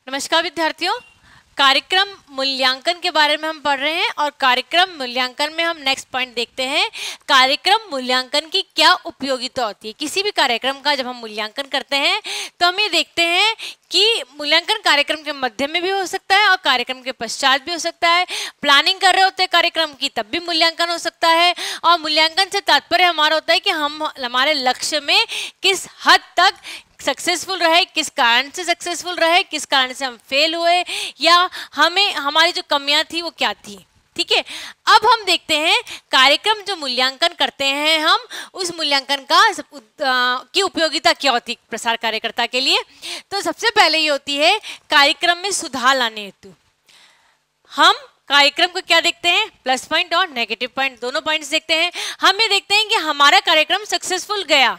नमस्कार विद्यार्थियों, कार्यक्रम मूल्यांकन के बारे में हम पढ़ रहे हैं और कार्यक्रम मूल्यांकन में हम नेक्स्ट पॉइंट देखते हैं। कार्यक्रम मूल्यांकन की क्या उपयोगिता होती है। किसी भी कार्यक्रम का जब हम मूल्यांकन करते हैं तो हम ये देखते हैं कि मूल्यांकन कार्यक्रम के मध्य में भी हो सकता है और कार्यक्रम के पश्चात भी हो सकता है। प्लानिंग कर रहे होते हैं कार्यक्रम की तब भी मूल्यांकन हो सकता है और मूल्यांकन से तात्पर्य हमारा होता है कि हम हमारे लक्ष्य में किस हद तक सक्सेसफुल रहे, किस कारण से सक्सेसफुल रहे, किस कारण से हम फेल हुए या हमें हमारी जो कमियां थी वो क्या थी। ठीक है, अब हम देखते हैं कार्यक्रम जो मूल्यांकन करते हैं हम उस मूल्यांकन का की उपयोगिता क्या होती है प्रसार कार्यकर्ता के लिए। तो सबसे पहले ये होती है कार्यक्रम में सुधार लाने हेतु। हम कार्यक्रम को क्या देखते हैं, प्लस पॉइंट और नेगेटिव पॉइंट दोनों पॉइंट्स देखते हैं। हम ये देखते हैं कि हमारा कार्यक्रम सक्सेसफुल गया,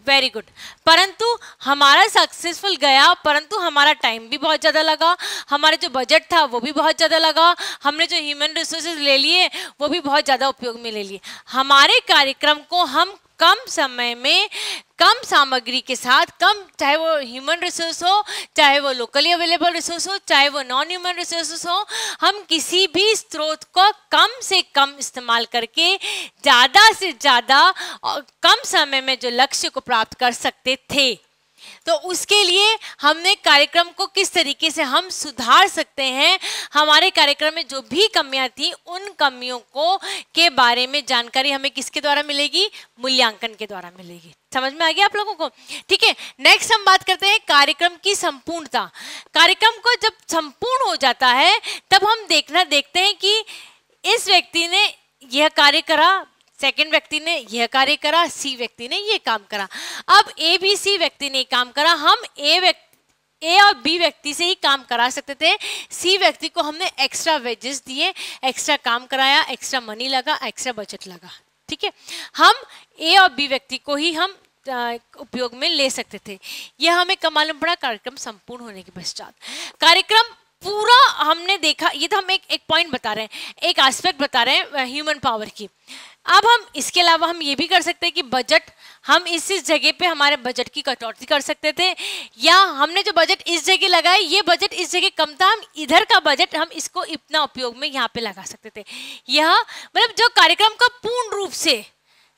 वेरी गुड, परंतु हमारा सक्सेसफुल गया परंतु हमारा टाइम भी बहुत ज़्यादा लगा, हमारा जो बजट था वो भी बहुत ज़्यादा लगा, हमने जो ह्यूमन रिसोर्सेज ले लिए वो भी बहुत ज़्यादा उपयोग में ले लिए। हमारे कार्यक्रम को हम कम समय में कम सामग्री के साथ कम, चाहे वो ह्यूमन रिसोर्स हो, चाहे वो लोकली अवेलेबल रिसोर्स हो, चाहे वो नॉन ह्यूमन रिसोर्सेस हो, हम किसी भी स्रोत को कम से कम इस्तेमाल करके ज़्यादा से ज़्यादा और कम समय में जो लक्ष्य को प्राप्त कर सकते थे। तो उसके लिए हमने कार्यक्रम को किस तरीके से हम सुधार सकते हैं, हमारे कार्यक्रम में जो भी कमियां थी उन कमियों को के बारे में जानकारी हमें किसके द्वारा मिलेगी, मूल्यांकन के द्वारा मिलेगी। समझ में आ गया आप लोगों को। ठीक है, नेक्स्ट हम बात करते हैं कार्यक्रम की संपूर्णता। कार्यक्रम को जब संपूर्ण हो जाता है तब हम देखते हैं कि इस व्यक्ति ने यह कार्य करा, सेकेंड व्यक्ति ने यह कार्य करा, सी व्यक्ति ने यह काम करा। अब ए बी सी व्यक्ति ने काम करा, हम ए और बी व्यक्ति से ही काम करा सकते थे। सी व्यक्ति को हमने एक्स्ट्रा वेजेस दिए, एक्स्ट्रा काम कराया, एक्स्ट्रा मनी लगा, एक्स्ट्रा बजट लगा। ठीक है, हम ए और बी व्यक्ति को ही हम उपयोग में ले सकते थे। यह हमें कब मालूम पड़ा, कार्यक्रम संपूर्ण होने के पश्चात। कार्यक्रम पूरा हमने देखा, ये तो हम एक पॉइंट बता रहे हैं, एक एस्पेक्ट बता रहे हैं ह्यूमन पावर की। अब हम इसके अलावा हम ये भी कर सकते हैं कि बजट, हम इस जगह पे हमारे बजट की कटौती कर सकते थे, या हमने जो बजट इस जगह लगाया ये बजट इस जगह कम था, हम इधर का बजट हम इसको इतना उपयोग में यहाँ पे लगा सकते थे। यह मतलब जो कार्यक्रम का पूर्ण रूप से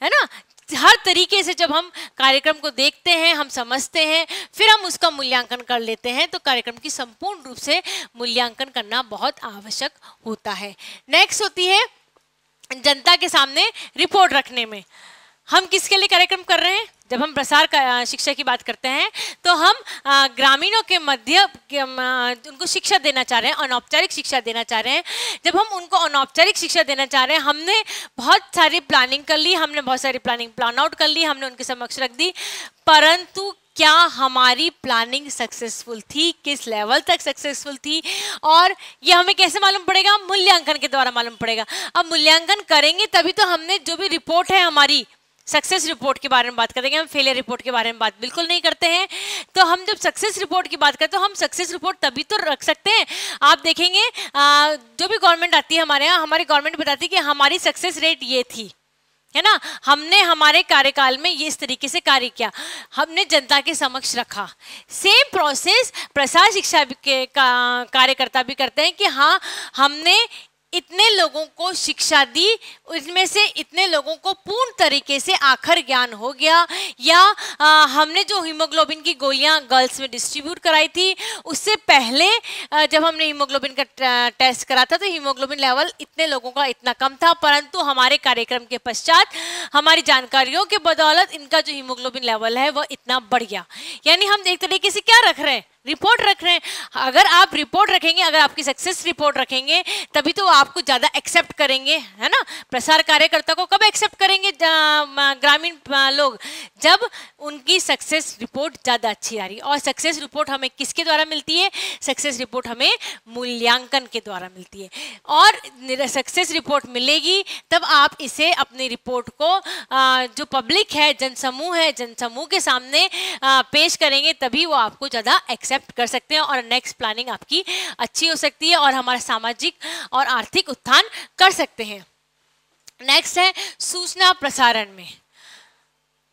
है ना, हर तरीके से जब हम कार्यक्रम को देखते हैं, हम समझते हैं, फिर हम उसका मूल्यांकन कर लेते हैं, तो कार्यक्रम की संपूर्ण रूप से मूल्यांकन करना बहुत आवश्यक होता है। नेक्स्ट होती है जनता के सामने रिपोर्ट रखने में। हम किसके लिए कार्यक्रम कर रहे हैं, जब हम प्रसार शिक्षा की बात करते हैं तो हम ग्रामीणों के मध्य उनको शिक्षा देना चाह रहे हैं, अनौपचारिक शिक्षा देना चाह रहे हैं। जब हम उनको अनौपचारिक शिक्षा देना चाह रहे हैं, हमने बहुत सारी प्लानिंग कर ली, हमने बहुत सारी प्लानिंग प्लान आउट कर ली, हमने उनके समक्ष रख दी, परंतु क्या हमारी प्लानिंग सक्सेसफुल थी, किस लेवल तक सक्सेसफुल थी, और ये हमें कैसे मालूम पड़ेगा, मूल्यांकन के द्वारा मालूम पड़ेगा। अब मूल्यांकन करेंगे तभी तो हमने जो भी रिपोर्ट है हमारी सक्सेस रिपोर्ट के बारे में बात करेंगे, हम फेलियर रिपोर्ट के बारे में बात बिल्कुल नहीं करते हैं। तो हम जब सक्सेस रिपोर्ट की बात करते हैं तो हम सक्सेस रिपोर्ट तभी तो रख सकते हैं। आप देखेंगे जो भी गवर्नमेंट आती है हमारे यहाँ, हमारी गवर्नमेंट बताती है कि हमारी सक्सेस रेट ये थी, है ना, हमने हमारे कार्यकाल में ये इस तरीके से कार्य किया, हमने जनता के समक्ष रखा। सेम प्रोसेस प्रसार शिक्षा के कार्यकर्ता भी करते हैं कि हाँ, हमने इतने लोगों को शिक्षा दी, उसमें से इतने लोगों को पूर्ण तरीके से आखर ज्ञान हो गया, या हमने जो हीमोग्लोबिन की गोलियां गर्ल्स में डिस्ट्रीब्यूट कराई थी, उससे पहले जब हमने हीमोग्लोबिन का टेस्ट करा था तो हीमोग्लोबिन लेवल इतने लोगों का इतना कम था, परंतु हमारे कार्यक्रम के पश्चात हमारी जानकारियों के बदौलत इनका जो हीमोग्लोबिन लेवल है वह इतना बढ़ गया। यानी हम एक तरीके से क्या रख रहे हैं, रिपोर्ट रख रहे हैं। अगर आप रिपोर्ट रखेंगे, अगर आपकी सक्सेस रिपोर्ट रखेंगे तभी तो आपको ज़्यादा एक्सेप्ट करेंगे, है ना। प्रसार कार्यकर्ता को कब एक्सेप्ट करेंगे ग्रामीण लोग, जब उनकी सक्सेस रिपोर्ट ज़्यादा अच्छी आ रही। और सक्सेस रिपोर्ट हमें किसके द्वारा मिलती है, सक्सेस रिपोर्ट हमें मूल्यांकन के द्वारा मिलती है। और सक्सेस रिपोर्ट मिलेगी तब आप इसे अपनी रिपोर्ट को जो पब्लिक है, जनसमूह है, जनसमूह के सामने पेश करेंगे, तभी वो आपको ज़्यादा एक्सेप्ट कर सकते हैं और नेक्स्ट प्लानिंग आपकी अच्छी हो सकती है और हमारा सामाजिक और आर्थिक उत्थान कर सकते हैं। नेक्स्ट है सूचना प्रसारण में।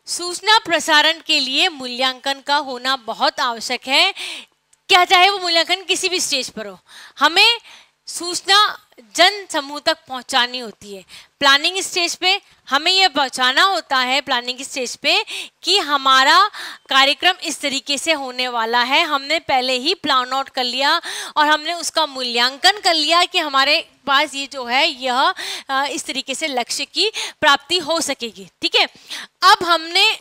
सूचना प्रसारण के लिए मूल्यांकन का होना बहुत आवश्यक है। क्या चाहे वो मूल्यांकन किसी भी स्टेज पर हो, हमें सूचना जन समूह तक पहुंचानी होती है। प्लानिंग स्टेज पे हमें यह पहुंचाना होता है, प्लानिंग स्टेज पे, कि हमारा कार्यक्रम इस तरीके से होने वाला है, हमने पहले ही प्लान आउट कर लिया और हमने उसका मूल्यांकन कर लिया कि हमारे पास ये जो है यह इस तरीके से लक्ष्य की प्राप्ति हो सकेगी। ठीक है, अब हमने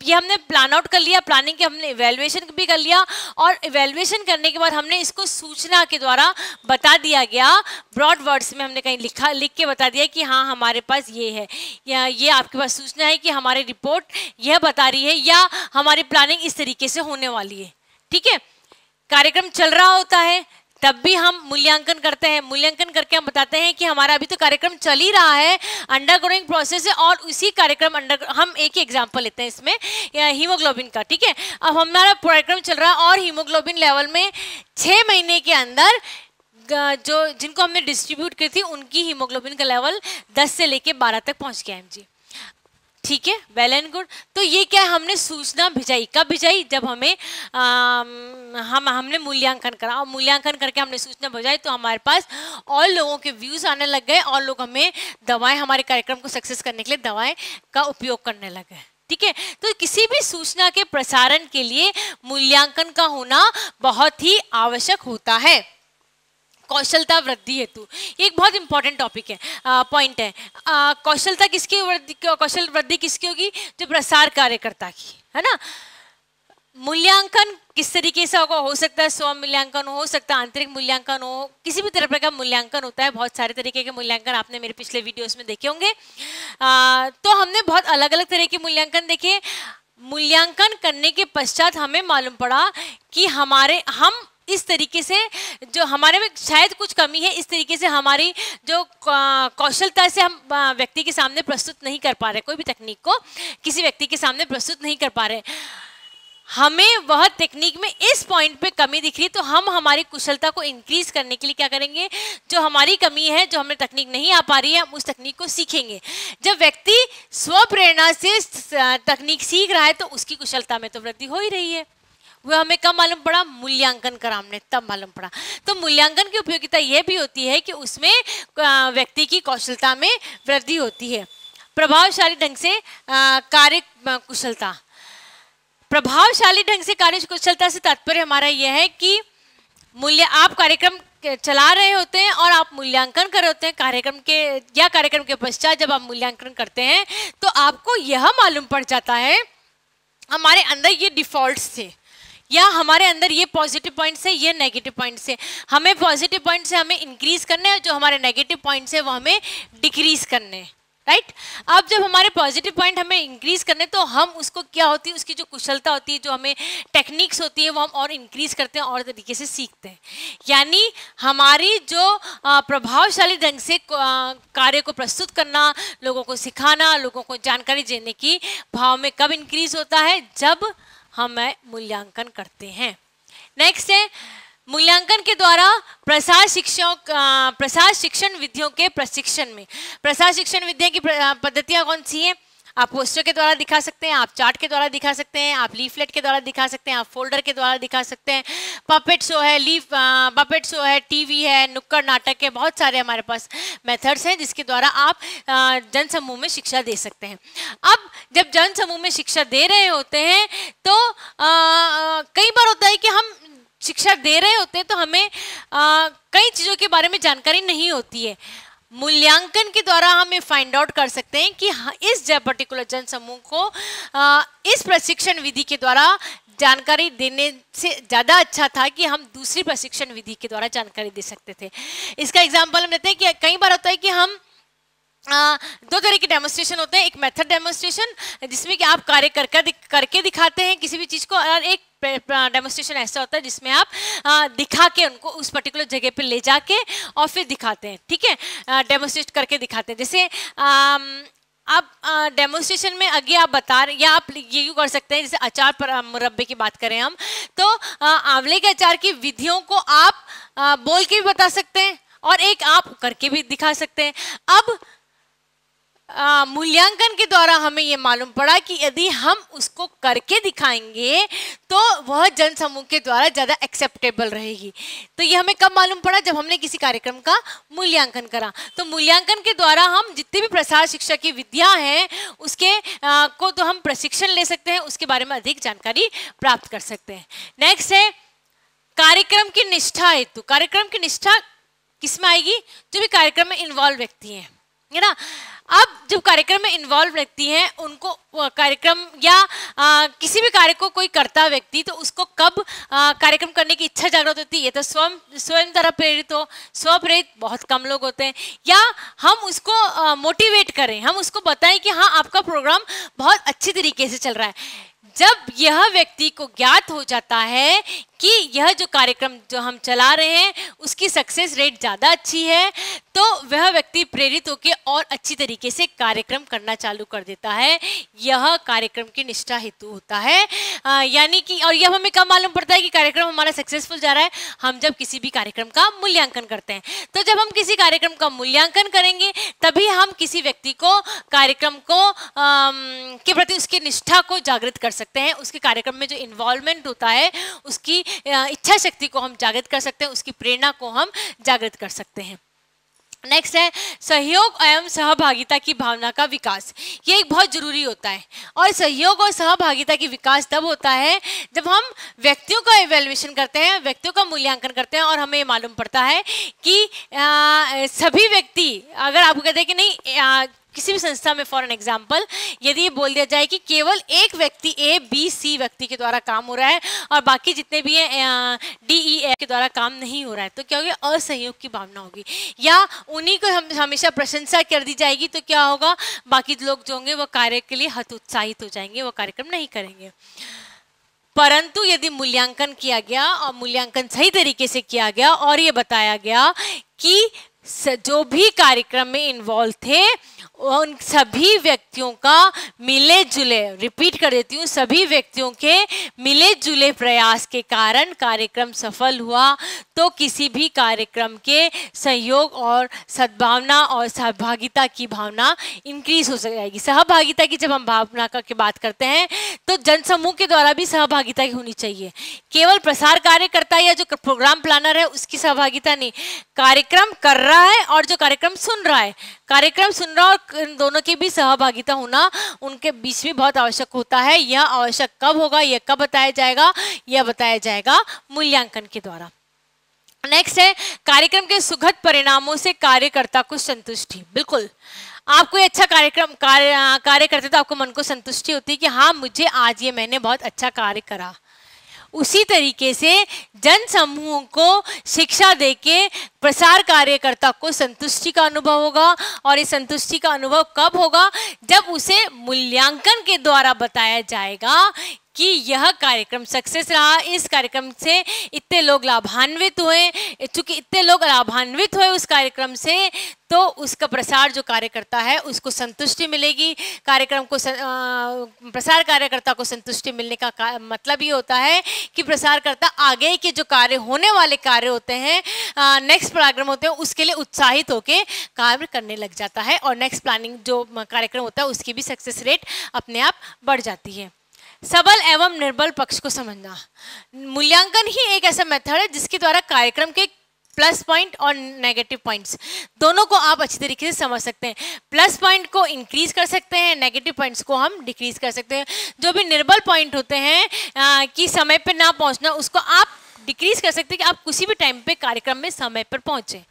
प्लान आउट कर लिया, प्लानिंग के हमने इवैल्यूएशन भी कर लिया और इवैल्यूएशन करने के बाद हमने इसको सूचना के द्वारा बता दिया गया, ब्रॉड वर्ड्स में हमने कहीं लिख के बता दिया कि हाँ हमारे पास ये है, या ये आपके पास सूचना है कि हमारी रिपोर्ट यह बता रही है या हमारी प्लानिंग इस तरीके से होने वाली है। ठीक है, कार्यक्रम चल रहा होता है तब भी हम मूल्यांकन करते हैं, मूल्यांकन करके हम बताते हैं कि हमारा अभी तो कार्यक्रम चल ही रहा है, अंडरगोइंग प्रोसेस है, और उसी कार्यक्रम हम एक ही एग्जांपल लेते हैं इसमें हीमोग्लोबिन का। ठीक है, अब हमारा कार्यक्रम चल रहा है और हीमोग्लोबिन लेवल में 6 महीने के अंदर जो जिनको हमने डिस्ट्रीब्यूट की थी उनकी हीमोग्लोबिन का लेवल 10 से लेके 12 तक पहुंच गया mg। ठीक है, वेल एंड गुड। तो ये क्या है, हमने सूचना भिजाई, कब भिजाई, जब हमें हमने मूल्यांकन करा और मूल्यांकन करके हमने सूचना भिजाई तो हमारे पास और लोगों के व्यूज आने लग गए और लोग हमें दवाएं, हमारे कार्यक्रम को सक्सेस करने के लिए दवाएं का उपयोग करने लग गए। ठीक है, तो किसी भी सूचना के प्रसारण के लिए मूल्यांकन का होना बहुत ही आवश्यक होता है। कौशलता वृद्धि हेतु, ये एक बहुत इंपॉर्टेंट टॉपिक है, पॉइंट है। कौशलता किसकी वृद्धि, कौशल वृद्धि किसकी होगी, जो प्रसार कार्यकर्ता की, है ना। मूल्यांकन किस तरीके से होगा, हो सकता है स्व मूल्यांकन हो सकता है आंतरिक मूल्यांकन हो, किसी भी तरह का मूल्यांकन होता है। बहुत सारे तरीके के मूल्यांकन आपने मेरे पिछले वीडियोस में देखे होंगे। तो हमने बहुत अलग अलग तरह के मूल्यांकन देखे। मूल्यांकन करने के पश्चात हमें मालूम पड़ा कि हम इस तरीके से, जो हमारे में शायद कुछ कमी है, इस तरीके से हमारी जो कौशलता से हम व्यक्ति के सामने प्रस्तुत नहीं कर पा रहे, कोई भी तकनीक को किसी व्यक्ति के सामने प्रस्तुत नहीं कर पा रहे, हमें वह टेक्निक में इस पॉइंट पे कमी दिख रही है। तो हम हमारी कुशलता को इंक्रीज करने के लिए क्या करेंगे, जो हमारी कमी है, जो हमें तकनीक नहीं आ पा रही है, हम उस तकनीक को सीखेंगे। जब व्यक्ति स्व प्रेरणा से तकनीक सीख रहा है तो उसकी कुशलता में तो वृद्धि हो ही रही है। वो हमें कब मालूम पड़ा, मूल्यांकन करा हमने तब मालूम पड़ा। तो मूल्यांकन की उपयोगिता यह भी होती है कि उसमें व्यक्ति की कौशलता में वृद्धि होती है। प्रभावशाली ढंग से कार्य कुशलता, प्रभावशाली ढंग से कार्य कुशलता से तात्पर्य हमारा यह है कि आप कार्यक्रम चला रहे होते हैं और आप मूल्यांकन कर रहे होते हैं कार्यक्रम के पश्चात जब आप मूल्यांकन करते हैं तो आपको यह मालूम पड़ जाता है हमारे अंदर ये डिफॉल्ट्स थे या हमारे अंदर ये पॉजिटिव पॉइंट्स है, ये नेगेटिव पॉइंट्स है। हमें पॉजिटिव पॉइंट्स है हमें इंक्रीज करने हैं, जो हमारे नेगेटिव पॉइंट्स है वो हमें डिक्रीज करने हैं। राइट, अब जब हमारे पॉजिटिव पॉइंट हमें इंक्रीज करने तो हम उसको क्या होती है, उसकी जो कुशलता होती है, जो हमें टेक्निक्स होती है वो हम और इंक्रीज करते हैं और तरीके से सीखते हैं। यानी हमारी जो प्रभावशाली ढंग से कार्य को प्रस्तुत करना, लोगों को सिखाना, लोगों को जानकारी देने की भाव में कब इंक्रीज होता है, जब हम मूल्यांकन करते हैं। नेक्स्ट है मूल्यांकन के द्वारा प्रसार शिक्षण विधियों के प्रशिक्षण में। प्रसार शिक्षण विधियां की पद्धतियां कौन सी हैं? आप पोस्टर के द्वारा दिखा सकते हैं, आप चार्ट के द्वारा दिखा सकते हैं, आप लीफलेट के द्वारा दिखा सकते हैं, आप फोल्डर के द्वारा दिखा सकते हैं, पपेट शो है, पपेट शो है, टीवी है, नुक्कड़ नाटक है, बहुत सारे हमारे पास मेथड्स हैं जिसके द्वारा आप जन समूह में शिक्षा दे सकते हैं। अब जब जन समूह में शिक्षा दे रहे होते हैं तो कई बार होता है कि हम शिक्षा दे रहे होते हैं तो हमें कई चीज़ों के बारे में जानकारी नहीं होती है। मूल्यांकन के द्वारा हमें फाइंड आउट कर सकते हैं कि इस पर्टिकुलर जन समूह को इस प्रशिक्षण विधि के द्वारा जानकारी देने से ज़्यादा अच्छा था कि हम दूसरी प्रशिक्षण विधि के द्वारा जानकारी दे सकते थे। इसका एग्जाम्पल हम लेते हैं कि कई बार होता है कि हम दो तरह के डेमोन्स्ट्रेशन होते हैं। एक मेथड डेमोन्स्ट्रेशन जिसमें कि आप कार्य करके दिखाते हैं किसी भी चीज़ को, और एक डेमोन्स्ट्रेशन ऐसा होता है जिसमें आप दिखा के उनको उस पर्टिकुलर जगह पे ले जाके और फिर दिखाते हैं। ठीक है, डेमोन्स्ट्रेट करके दिखाते हैं। जैसे आप डेमोन्स्ट्रेशन में आगे आप बता रहे, या आप ये यूँ कर सकते हैं, जैसे अचार पर मुरब्बे की बात करें हम तो आंवले के अचार की विधियों को आप बोल के भी बता सकते हैं और एक आप करके भी दिखा सकते हैं। अब मूल्यांकन के द्वारा हमें ये मालूम पड़ा कि यदि हम उसको करके दिखाएंगे तो वह जन समूह के द्वारा ज़्यादा एक्सेप्टेबल रहेगी। तो ये हमें कब मालूम पड़ा? जब हमने किसी कार्यक्रम का मूल्यांकन करा। तो मूल्यांकन के द्वारा हम जितनी भी प्रसार शिक्षा की विधियां हैं उसके को तो हम प्रशिक्षण ले सकते हैं, उसके बारे में अधिक जानकारी प्राप्त कर सकते हैं। नेक्स्ट है कार्यक्रम की निष्ठा हेतु। कार्यक्रम की निष्ठा किसमें आएगी? जो भी कार्यक्रम में इन्वॉल्व व्यक्ति हैं, है ना। अब जब कार्यक्रम में इन्वॉल्व व्यक्ति हैं उनको कार्यक्रम या किसी भी कार्य को कोई करता व्यक्ति तो उसको कब कार्यक्रम करने की इच्छा जागृत होती है? ये तो स्वयं द्वारा प्रेरित हो। स्वप्रेरित बहुत कम लोग होते हैं। या हम उसको मोटिवेट करें, हम उसको बताएं कि हाँ आपका प्रोग्राम बहुत अच्छी तरीके से चल रहा है। जब यह व्यक्ति को ज्ञात हो जाता है कि यह जो कार्यक्रम जो हम चला रहे हैं उसकी सक्सेस रेट ज़्यादा अच्छी है तो वह व्यक्ति प्रेरित होकर और अच्छी तरीके से कार्यक्रम करना चालू कर देता है। यह कार्यक्रम की निष्ठा हेतु होता है। यानी कि और यह हमें कब मालूम पड़ता है कि कार्यक्रम हमारा सक्सेसफुल जा रहा है? हम जब किसी भी कार्यक्रम का मूल्यांकन करते हैं। तो जब हम किसी कार्यक्रम का मूल्यांकन करेंगे तभी हम किसी व्यक्ति को कार्यक्रम को के प्रति उसकी निष्ठा को जागृत कर सकते हैं। उसके कार्यक्रम में जो इन्वॉल्वमेंट होता है उसकी इच्छा शक्ति को हम जागृत कर सकते हैं, उसकी प्रेरणा को हम जागृत कर सकते हैं। नेक्स्ट है सहयोग एवं सहभागिता की भावना का विकास। ये एक बहुत जरूरी होता है और सहयोग और सहभागिता की विकास तब होता है जब हम व्यक्तियों का इवैल्यूएशन करते हैं, व्यक्तियों का मूल्यांकन करते हैं और हमें मालूम पड़ता है कि सभी व्यक्ति, अगर आपको कहते हैं कि नहीं किसी भी संस्था में फॉर एन एग्जाम्पल यदि ये बोल दिया जाए कि केवल एक व्यक्ति ABC व्यक्ति के द्वारा काम हो रहा है और बाकी जितने भी हैं DE के द्वारा काम नहीं हो रहा है तो क्या होगा? असहयोग की भावना होगी। या उन्हीं को हम हमेशा प्रशंसा कर दी जाएगी तो क्या होगा? बाकी लोग जो होंगे वो कार्य के लिए हतोत्साहित हो जाएंगे, वो कार्यक्रम नहीं करेंगे। परंतु यदि मूल्यांकन किया गया और मूल्यांकन सही तरीके से किया गया और ये बताया गया कि जो भी कार्यक्रम में इन्वॉल्व थे उन सभी व्यक्तियों का मिले जुले, रिपीट कर देती हूँ, सभी व्यक्तियों के मिले जुले प्रयास के कारण कार्यक्रम सफल हुआ तो किसी भी कार्यक्रम के सहयोग और सद्भावना और सहभागिता की भावना इंक्रीज हो जाएगी। सहभागिता की जब हम भावना की बात करते हैं तो जनसमूह के द्वारा भी सहभागिता होनी चाहिए। केवल प्रसार कार्यकर्ता या जो प्रोग्राम प्लानर है उसकी सहभागिता नहीं, कार्यक्रम कर रहा है और जो कार्यक्रम सुन रहा है, कार्यक्रम सुन रहा और दोनों की भी सहभागिता होना उनके बीच में बहुत आवश्यक होता है। यह आवश्यक कब होगा, यह कब बताया जाएगा? यह बताया जाएगा मूल्यांकन के द्वारा। नेक्स्ट है कार्यक्रम के सुखद परिणामों से कार्यकर्ता को संतुष्टि। बिल्कुल, आप कोई अच्छा कार्य करते तो आपको मन को संतुष्टि होती है कि हाँ मुझे आज ये मैंने बहुत अच्छा कार्य करा। उसी तरीके से जन समूह को शिक्षा देके प्रसार कार्यकर्ता को संतुष्टि का अनुभव होगा और इस संतुष्टि का अनुभव कब होगा? जब उसे मूल्यांकन के द्वारा बताया जाएगा कि यह कार्यक्रम सक्सेस रहा, इस कार्यक्रम से इतने लोग लाभान्वित हुए, चूंकि इतने लोग लाभान्वित हुए उस कार्यक्रम से तो उसका प्रसार जो कार्यकर्ता है उसको संतुष्टि मिलेगी। कार्यक्रम को प्रसार कार्यकर्ता को संतुष्टि मिलने का मतलब ये होता है कि प्रसारकर्ता आगे के जो कार्य होने वाले कार्य होते हैं, नेक्स्ट प्रोग्राम होते हैं, उसके लिए उत्साहित होकर कार्य करने लग जाता है और नेक्स्ट प्लानिंग जो कार्यक्रम होता है उसकी भी सक्सेस रेट अपने आप बढ़ जाती है। सबल एवं निर्बल पक्ष को समझना। मूल्यांकन ही एक ऐसा मेथड है जिसके द्वारा कार्यक्रम के प्लस पॉइंट और नेगेटिव पॉइंट्स दोनों को आप अच्छी तरीके से समझ सकते हैं। प्लस पॉइंट को इंक्रीज कर सकते हैं, नेगेटिव पॉइंट्स को हम डिक्रीज कर सकते हैं। जो भी निर्बल पॉइंट होते हैं कि समय पे ना पहुंचना, उसको आप डिक्रीज कर सकते हैं कि आप किसी भी टाइम पे कार्यक्रम में समय पर पहुंचे,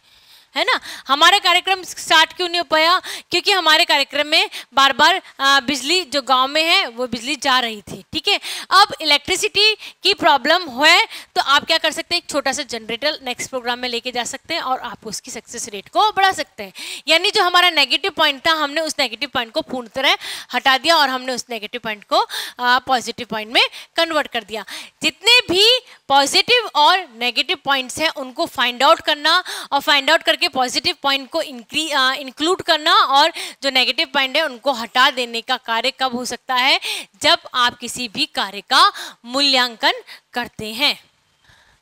है ना। हमारा कार्यक्रम स्टार्ट क्यों नहीं हो पाया? क्योंकि हमारे कार्यक्रम में बार बार बिजली जो गांव में है वो बिजली जा रही थी, ठीक है। अब इलेक्ट्रिसिटी की प्रॉब्लम है तो आप क्या कर सकते हैं? एक छोटा सा जनरेटर नेक्स्ट प्रोग्राम में लेके जा सकते हैं और आप उसकी सक्सेस रेट को बढ़ा सकते हैं। यानी जो हमारा नेगेटिव पॉइंट था हमने उस नेगेटिव पॉइंट को पूर्ण तरह हटा दिया और हमने उस नेगेटिव पॉइंट को पॉजिटिव पॉइंट में कन्वर्ट कर दिया। जितने भी पॉजिटिव और नेगेटिव पॉइंट्स हैं उनको फाइंड आउट करना और फाइंड आउट करके पॉजिटिव पॉइंट को इंक्लूड करना और जो नेगेटिव पॉइंट है उनको हटा देने का कार्य कब हो सकता है? जब आप किसी भी कार्य का मूल्यांकन करते हैं।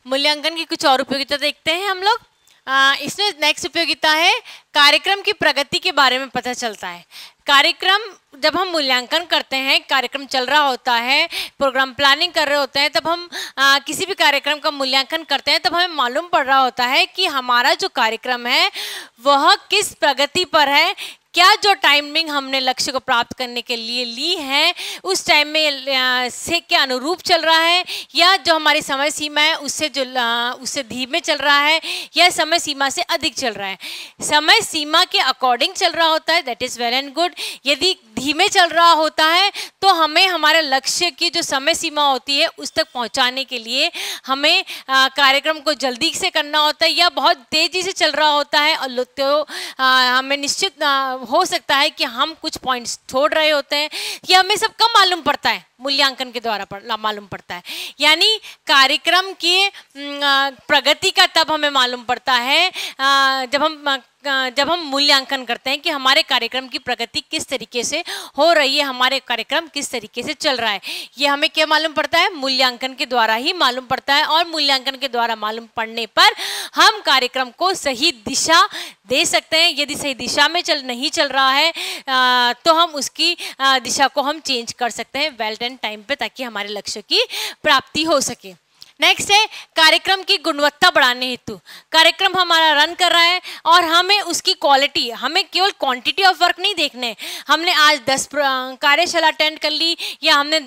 मूल्यांकन की कुछ और उपयोगिता देखते हैं हम लोग। इसमें नेक्स्ट उपयोगिता है कार्यक्रम की प्रगति के बारे में पता चलता है। कार्यक्रम जब हम मूल्यांकन करते हैं, कार्यक्रम चल रहा होता है, प्रोग्राम प्लानिंग कर रहे होते हैं, तब हम किसी भी कार्यक्रम का मूल्यांकन करते हैं, तब हमें मालूम पड़ रहा होता है कि हमारा जो कार्यक्रम है वह किस प्रगति पर है, क्या जो टाइमिंग हमने लक्ष्य को प्राप्त करने के लिए ली है उस टाइम में से क्या अनुरूप चल रहा है, या जो हमारी समय सीमा है उससे धीमे चल रहा है, या समय सीमा से अधिक चल रहा है। समय सीमा के अकॉर्डिंग चल रहा होता है, that is well and good. यदि धीमे चल रहा होता है तो हमें हमारे लक्ष्य की जो समय सीमा होती है उस तक पहुंचाने के लिए हमें कार्यक्रम को जल्दी से करना होता है, या बहुत तेज़ी से चल रहा होता है और तो हमें निश्चित हो सकता है कि हम कुछ पॉइंट्स छोड़ रहे होते हैं। ये हमें सब कब मालूम पड़ता है? मूल्यांकन के द्वारा मालूम पड़ता है। यानी कार्यक्रम की प्रगति का तब हमें मालूम पड़ता है जब हम मूल्यांकन करते हैं कि हमारे कार्यक्रम की प्रगति किस तरीके से हो रही है, हमारे कार्यक्रम किस तरीके से चल रहा है। ये हमें क्या मालूम पड़ता है? मूल्यांकन के द्वारा ही मालूम पड़ता है। और मूल्यांकन के द्वारा मालूम पड़ने पर हम कार्यक्रम को सही दिशा दे सकते हैं। यदि सही दिशा में नहीं चल रहा है तो हम उसकी दिशा को हम चेंज कर सकते हैं वेल डन टाइम पे, ताकि हमारे लक्ष्य की प्राप्ति हो सके। नेक्स्ट है कार्यक्रम की गुणवत्ता बढ़ाने हेतु। कार्यक्रम हमारा रन कर रहा है और हमें उसकी क्वालिटी, हमें केवल क्वांटिटी ऑफ वर्क नहीं देखने, हमने आज 10 कार्यशाला अटेंड कर ली या हमने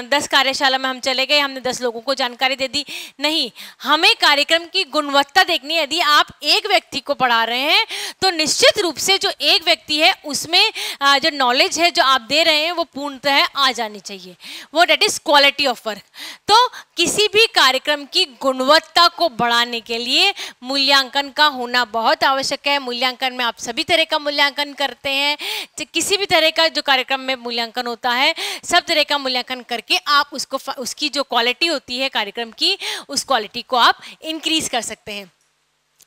10 कार्यशाला में हम चले गए, हमने 10 लोगों को जानकारी दे दी, नहीं, हमें कार्यक्रम की गुणवत्ता देखनी है। यदि आप एक व्यक्ति को पढ़ा रहे हैं तो निश्चित रूप से जो एक व्यक्ति है उसमें जो नॉलेज है जो आप दे रहे हैं वो पूर्णतः आ जानी चाहिए, वो that is quality of work. तो किसी भी कार्यक्रम की गुणवत्ता को बढ़ाने के लिए मूल्यांकन का होना बहुत आवश्यक है। मूल्यांकन में आप सभी तरह का मूल्यांकन करते हैं, किसी भी तरह का जो कार्यक्रम में मूल्यांकन होता है सब तरह का मूल्यांकन करके आप उसकी जो क्वालिटी होती है कार्यक्रम की, उस क्वालिटी को आप इंक्रीज कर सकते हैं।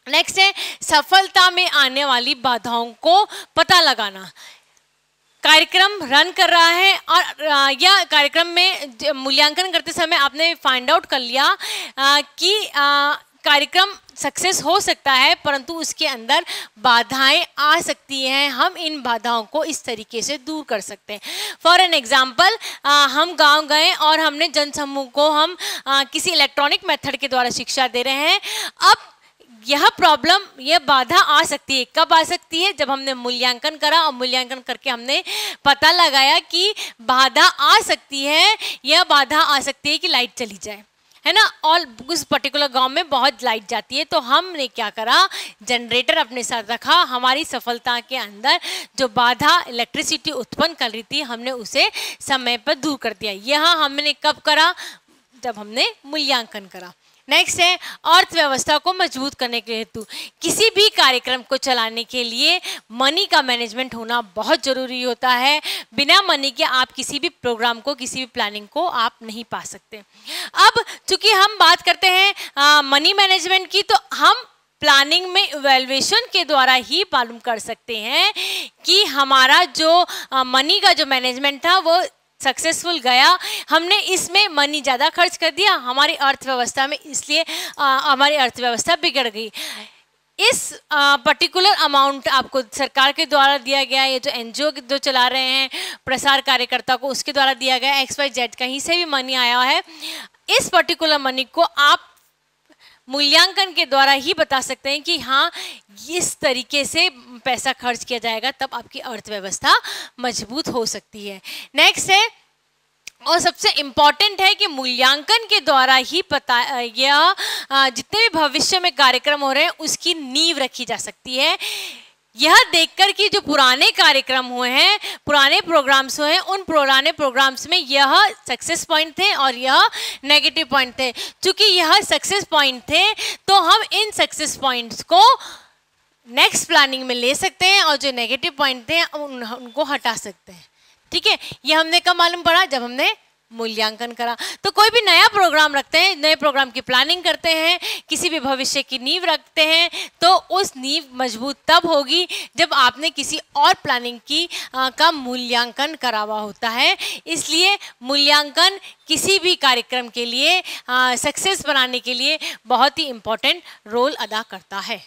नेक्स्ट है सफलता में आने वाली बाधाओं को पता लगाना। कार्यक्रम रन कर रहा है और या कार्यक्रम में मूल्यांकन करते समय आपने फाइंड आउट कर लिया कि कार्यक्रम सक्सेस हो सकता है, परंतु उसके अंदर बाधाएं आ सकती हैं। हम इन बाधाओं को इस तरीके से दूर कर सकते हैं। फॉर एन एग्जाम्पल, हम गांव गए और हमने जनसमूह को हम किसी इलेक्ट्रॉनिक मेथड के द्वारा शिक्षा दे रहे हैं। अब यह प्रॉब्लम, यह बाधा आ सकती है। कब आ सकती है? जब हमने मूल्यांकन करा और मूल्यांकन करके हमने पता लगाया कि बाधा आ सकती है। यह बाधा आ सकती है कि लाइट चली जाए, है ना, और उस पर्टिकुलर गांव में बहुत लाइट जाती है। तो हमने क्या करा, जनरेटर अपने साथ रखा। हमारी सफलता के अंदर जो बाधा इलेक्ट्रिसिटी उत्पन्न कर रही थी हमने उसे समय पर दूर कर दिया। यह हमने कब करा? जब हमने मूल्यांकन करा। नेक्स्ट है अर्थव्यवस्था को मजबूत करने के हेतु। किसी भी कार्यक्रम को चलाने के लिए मनी का मैनेजमेंट होना बहुत ज़रूरी होता है। बिना मनी के आप किसी भी प्रोग्राम को, किसी भी प्लानिंग को आप नहीं पा सकते। अब चूंकि हम बात करते हैं मनी मैनेजमेंट की, तो हम प्लानिंग में इवैल्यूएशन के द्वारा ही मालूम कर सकते हैं कि हमारा जो मनी का जो मैनेजमेंट था वो सक्सेसफुल गया, हमने इसमें मनी ज़्यादा खर्च कर दिया हमारी अर्थव्यवस्था में, इसलिए हमारी अर्थव्यवस्था बिगड़ गई। इस पर्टिकुलर अमाउंट आपको सरकार के द्वारा दिया गया, ये जो एनजीओ जो चला रहे हैं प्रसार कार्यकर्ता को, उसके द्वारा दिया गया, XYZ कहीं से भी मनी आया है, इस पर्टिकुलर मनी को आप मूल्यांकन के द्वारा ही बता सकते हैं कि हाँ इस तरीके से पैसा खर्च किया जाएगा, तब आपकी अर्थव्यवस्था मजबूत हो सकती है। नेक्स्ट है, और सबसे इम्पॉर्टेंट है कि मूल्यांकन के द्वारा ही पता यह जितने भी भविष्य में कार्यक्रम हो रहे हैं उसकी नींव रखी जा सकती है। यह देखकर कि जो पुराने कार्यक्रम हुए हैं, पुराने प्रोग्राम्स हुए हैं, उन पुराने प्रोग्राम्स में यह सक्सेस पॉइंट थे और यह नेगेटिव पॉइंट थे। चूंकि यह सक्सेस पॉइंट थे तो हम इन सक्सेस पॉइंट्स को नेक्स्ट प्लानिंग में ले सकते हैं और जो नेगेटिव पॉइंट थे उनको हटा सकते हैं। ठीक है, ये हमने कब मालूम पड़ा? जब हमने मूल्यांकन करा। तो कोई भी नया प्रोग्राम रखते हैं, नए प्रोग्राम की प्लानिंग करते हैं, किसी भी भविष्य की नींव रखते हैं, तो उस नींव मजबूत तब होगी जब आपने किसी और प्लानिंग की का मूल्यांकन करा हुआ होता है। इसलिए मूल्यांकन किसी भी कार्यक्रम के लिए सक्सेस बनाने के लिए बहुत ही इम्पोर्टेंट रोल अदा करता है।